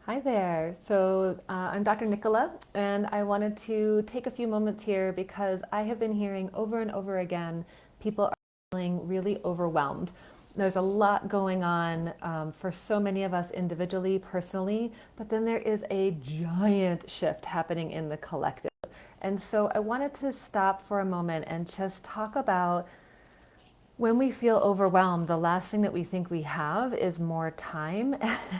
Hi there. I'm Dr. Nicola, and I wanted to take a few moments here because I have been hearing over and over again people are feeling really overwhelmed. There's a lot going on for so many of us individually, personally, but then there is a giant shift happening in the collective. And so I wanted to stop for a moment and just talk about when we feel overwhelmed, the last thing that we think we have is more time,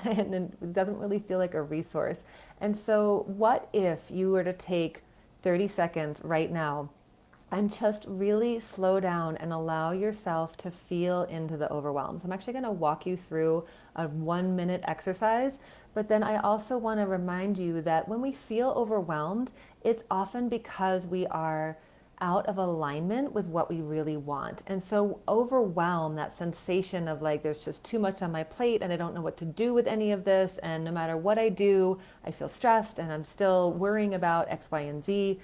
and it doesn't really feel like a resource. And so, what if you were to take 30 seconds right now and just really slow down and allow yourself to feel into the overwhelm? So, I'm actually going to walk you through a 1 minute exercise, but then I also want to remind you that when we feel overwhelmed, it's often because we are out of alignment with what we really want. And so, overwhelm, that sensation of like there's just too much on my plate and I don't know what to do with any of this. And no matter what I do, I feel stressed and I'm still worrying about X, Y, and Z.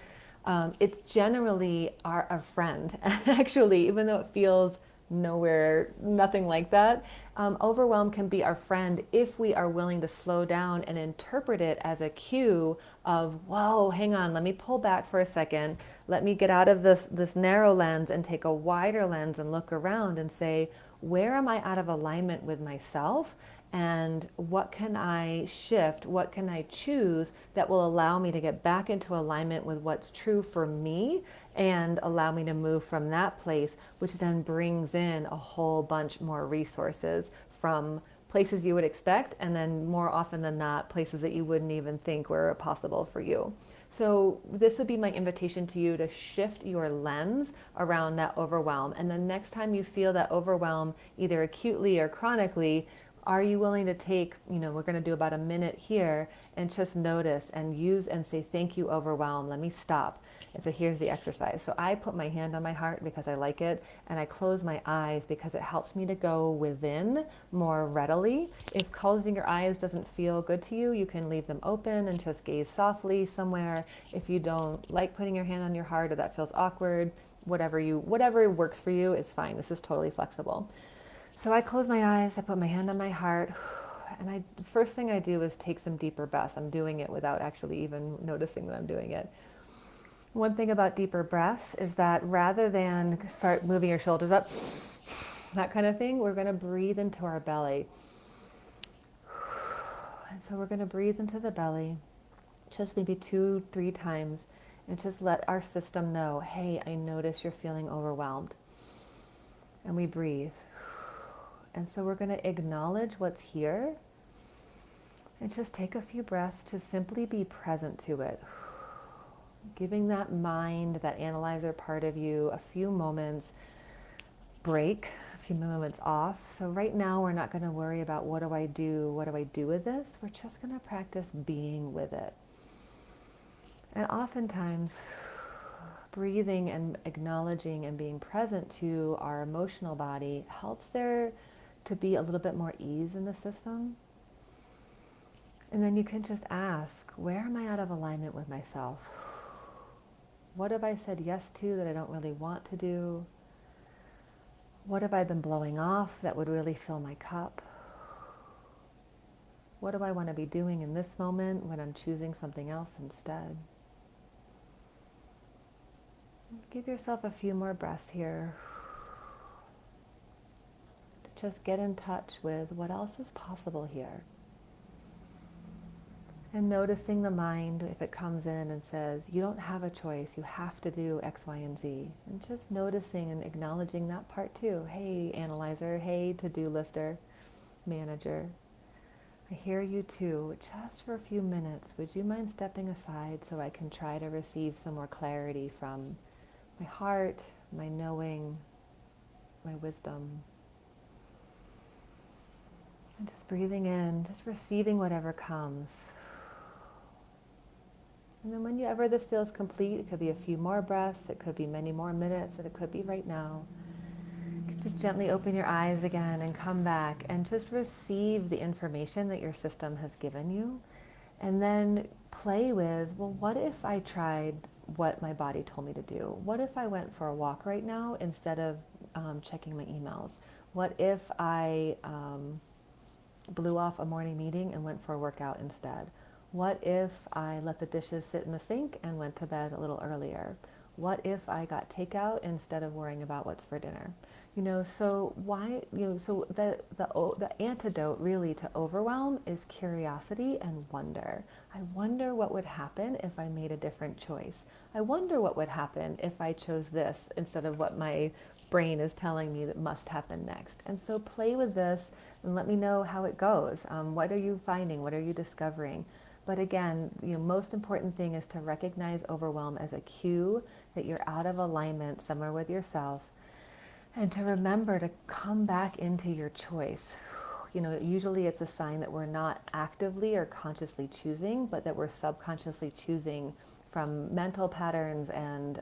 It's generally our friend, actually, even though it feels nowhere, nothing like that. Overwhelm can be our friend if we are willing to slow down and interpret it as a cue of, whoa, hang on, let me pull back for a second. Let me get out of this narrow lens and take a wider lens and look around and say, where am I out of alignment with myself? And what can I shift? What can I choose that will allow me to get back into alignment with what's true for me and allow me to move from that place, which then brings in a whole bunch more resources from places you would expect, and then more often than not, places that you wouldn't even think were possible for you. So, this would be my invitation to you to shift your lens around that overwhelm. And the next time you feel that overwhelm, either acutely or chronically, are you willing to take, we're going to do about a minute here and just notice and use and say, thank you, overwhelm. Let me stop. And so here's the exercise. So I put my hand on my heart because I like it, and I close my eyes because it helps me to go within more readily. If closing your eyes doesn't feel good to you, you can leave them open and just gaze softly somewhere. If you don't like putting your hand on your heart or that feels awkward, whatever works for you is fine. This is totally flexible. So I close my eyes, I put my hand on my heart, and the first thing I do is take some deeper breaths. I'm doing it without actually even noticing that I'm doing it. One thing about deeper breaths is that rather than start moving your shoulders up, that kind of thing, we're going to breathe into our belly. And so we're going to breathe into the belly just maybe 2, 3 times and just let our system know, hey, I notice you're feeling overwhelmed. And we breathe. And so we're going to acknowledge what's here and just take a few breaths to simply be present to it. Giving that mind, that analyzer part of you, a few moments break, a few moments off. So right now we're not going to worry about what do I do with this? We're just going to practice being with it. And oftentimes breathing and acknowledging and being present to our emotional body helps there to be a little bit more ease in the system. And then you can just ask, where am I out of alignment with myself? What have I said yes to that I don't really want to do? What have I been blowing off that would really fill my cup? What do I want to be doing in this moment when I'm choosing something else instead? Give yourself a few more breaths here. Just get in touch with what else is possible here. And noticing the mind, if it comes in and says, you don't have a choice, you have to do X, Y, and Z. And just noticing and acknowledging that part too. Hey, analyzer. Hey, to-do lister, manager. I hear you too. Just for a few minutes, would you mind stepping aside so I can try to receive some more clarity from my heart, my knowing, my wisdom? And just breathing in, just receiving whatever comes. And then whenever this feels complete, it could be a few more breaths, it could be many more minutes, and it could be right now. You can just gently open your eyes again and come back and just receive the information that your system has given you. And then play with, well, what if I tried what my body told me to do? What if I went for a walk right now instead of checking my emails? What if I blew off a morning meeting and went for a workout instead? What if I let the dishes sit in the sink and went to bed a little earlier? What if I got takeout instead of worrying about what's for dinner? So why, so the antidote really to overwhelm is curiosity and wonder. I wonder what would happen if I made a different choice. I wonder what would happen if I chose this instead of what my brain is telling me that must happen next. And so play with this and let me know how it goes. What are you finding? What are you discovering? But again, most important thing is to recognize overwhelm as a cue that you're out of alignment somewhere with yourself, and to remember to come back into your choice. Usually it's a sign that we're not actively or consciously choosing, but that we're subconsciously choosing from mental patterns and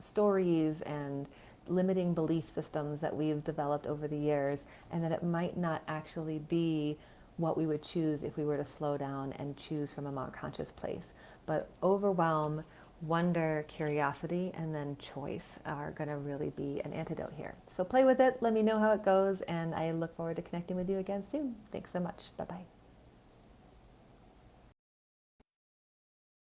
stories and limiting belief systems that we've developed over the years, and that it might not actually be what we would choose if we were to slow down and choose from a more conscious place. But overwhelm, wonder, curiosity, and then choice are going to really be an antidote here. So play with it. Let me know how it goes, and I look forward to connecting with you again soon. Thanks so much. Bye-bye.